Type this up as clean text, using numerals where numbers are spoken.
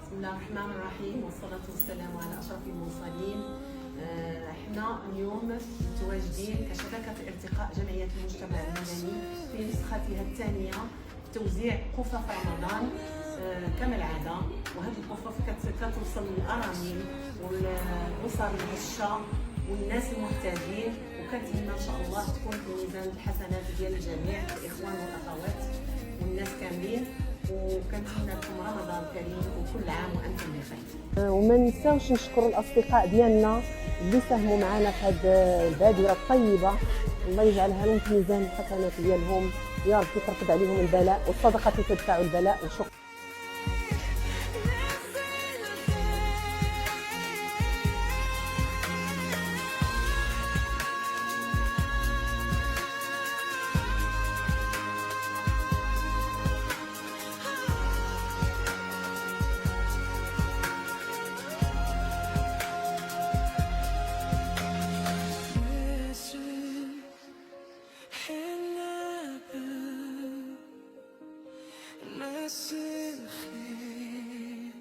بسم الله الرحمن الرحيم والصلاة والسلام على أشرف المرسلين. احنا اليوم متواجدين كشبكة ارتقاء جمعية المجتمع المدني في نسختها الثانية في توزيع قفف رمضان كما العادة، وهذه القفف كتوصل للأرامل والأسر الهشة والناس المحتاجين، وكنتمنى ان شاء الله تكون في ميزان الحسنات ديال الجميع الاخوان والاخوات والناس كاملين، وكنتمنى لكم رمضان كريم وكل عام وانتم بخير. وما ننساوش نشكروا الاصدقاء ديالنا اللي ساهموا معنا في هذه البادره الطيبه. الله يجعلها لهم في ميزان الحسنات ديالهم، يا رب يترتب عليهم البلاء، والصدقه تدفع البلاء. وشكرا. الناس الخير